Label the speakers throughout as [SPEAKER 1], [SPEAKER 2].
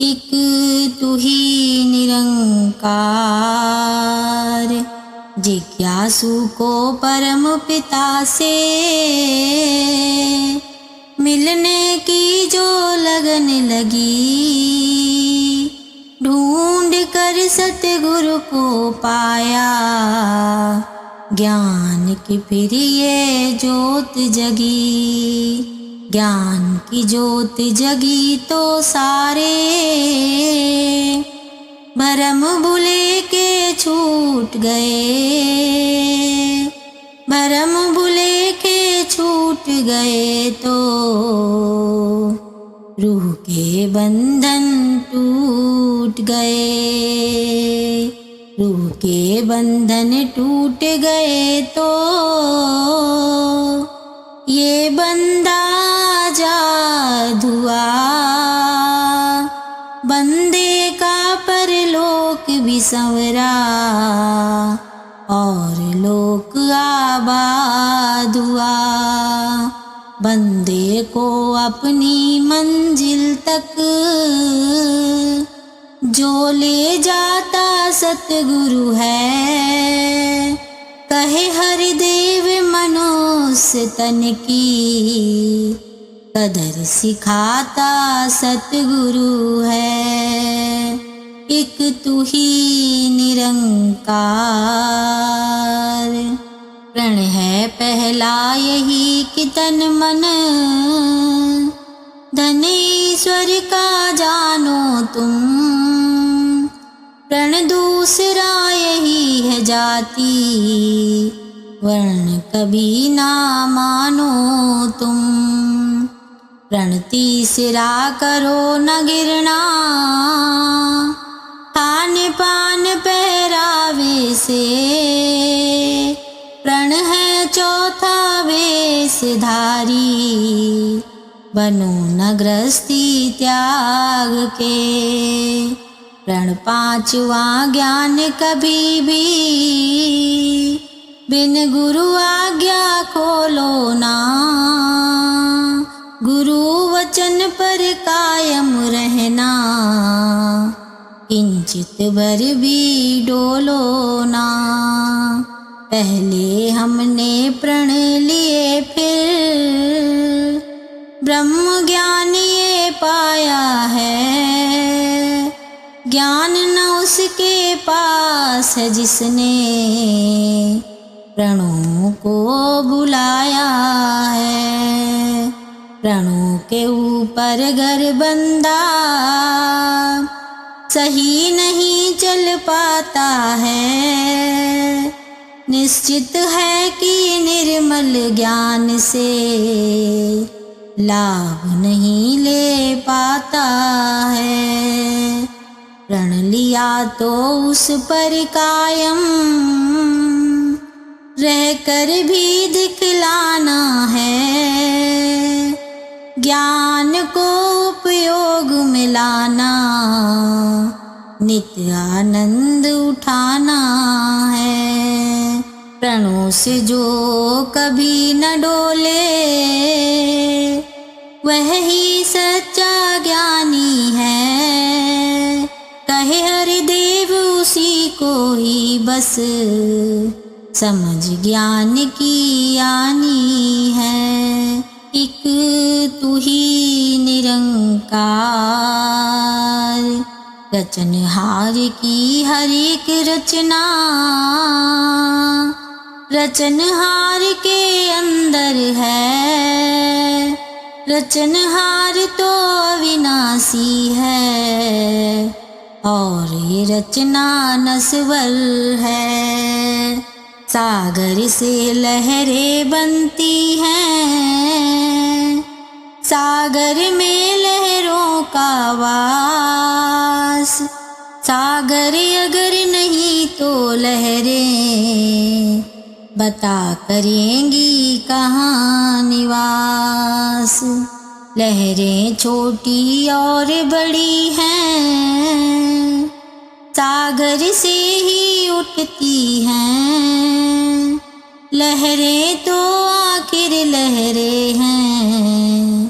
[SPEAKER 1] एक तू ही निरंकार, जिज्ञासु को परम पिता से मिलने की जो लगन लगी, ढूंढ कर सतगुरु को पाया, ज्ञान की फिर ये ज्योत जगी। ज्ञान की ज्योत जगी तो सारे भरम भुले के छूट गए, भरम भुले के छूट गए तो रूह के बंधन टूट गए, रूह के बंधन टूट गए तो ये बंदा आजाद हुआ, बंदे का परलोक भी संवरा और लोक आबाद हुआ। बंदे को अपनी मंजिल तक जो ले जाता सतगुरु है, कहे हरिदेव मनुष्य तन की कदर सिखाता सतगुरु है। एक तू ही निरंकार, प्रण है पहला यही कि तन मन धन ईश्वर का जानो तुम, प्रण दूसरा यही है जाति, वर्ण कभी ना मानो तुम। प्रण तीसरा करो न गिरना, खान पान पहरावे से, प्रण है चौथा वेशधारी, बनो न गृहस्थी त्याग के। प्रण पांचवा ज्ञान कभी भी बिन गुरु आज्ञा खोलो ना, गुरु वचन पर कायम रहना, किंचित भर भी डोलो ना। पहले हमने प्रण लिए फिर ब्रह्म ज्ञान ये पाया है, ज्ञान न उसके पास है जिसने प्रणों को बुलाया है। प्रणों के ऊपर घर बंदा सही नहीं चल पाता है, निश्चित है कि निर्मल ज्ञान से लाभ नहीं ले पाता है। प्रण लिया तो उस पर कायम रहकर भी दिखलाना है, ज्ञान को उपयोग में लाना, नित्य आनंद उठाना है। प्रणों से जो कभी न डोले, वह ही सच्चा ज्ञानी है, कहे हरिदेव उसी को ही बस समझ ज्ञान की आनी है। एक तू ही निरंकार, रचनहार की हर एक रचना, रचनहार के अंदर है, रचनहार तो अविनाशी है और ये रचना नस्वर है। सागर से लहरें बनती हैं, सागर में लहरों का वास, सागर अगर नहीं तो लहरें बता करेंगी कहाँ निवास। लहरें छोटी और बड़ी हैं, सागर से ही उठती हैं, लहरें तो आखिर लहरें हैं,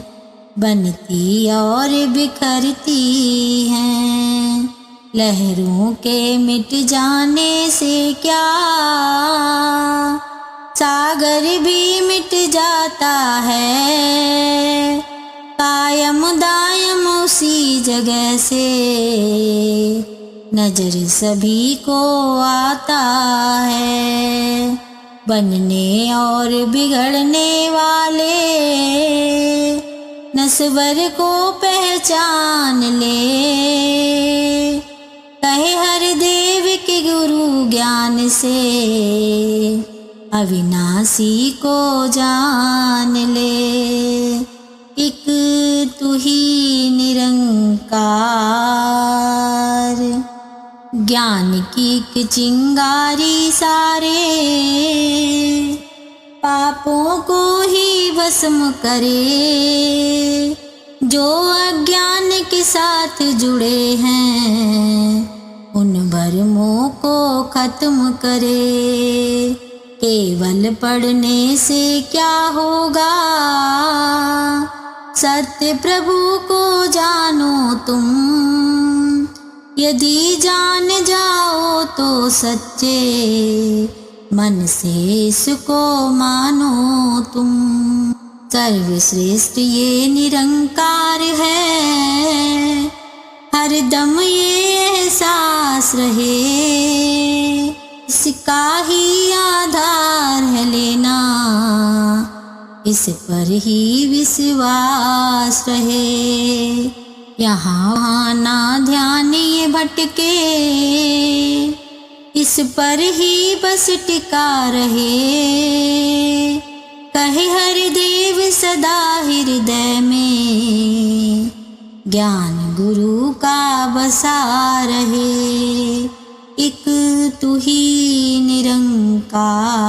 [SPEAKER 1] बनती और बिखरती हैं। लहरों के मिट जाने से क्या सागर भी मिट जाता है। कायम दायम उसी जगह से नजर सभी को आता है। बनने और बिगड़ने वाले नस्वर को पहचान ले। कहे हर देव के गुरु ज्ञान से अविनाशी को जान ले। एक तू ही निरंकार। ज्ञान की एक चिंगारी सारे पापों को ही भस्म करे। जो अज्ञान के साथ जुड़े हैं उन भरमों को खत्म करे। केवल पढ़ने से क्या होगा, सत्य प्रभु को जानो तुम। यदि जान जाओ तो सच्चे मन से इसको मानो तुम। सर्वश्रेष्ठ ये निरंकार है, हर दम ये एहसास रहे। इसका ही आधार है लेना, इस पर ही विश्वास रहे। यहाँ ना ध्यान ये भटके, इस पर ही बस टिका रहे। कहे हर देव सदा हृदय में, ज्ञान गुरु का बसा रहे। एक तू ही निरंकार।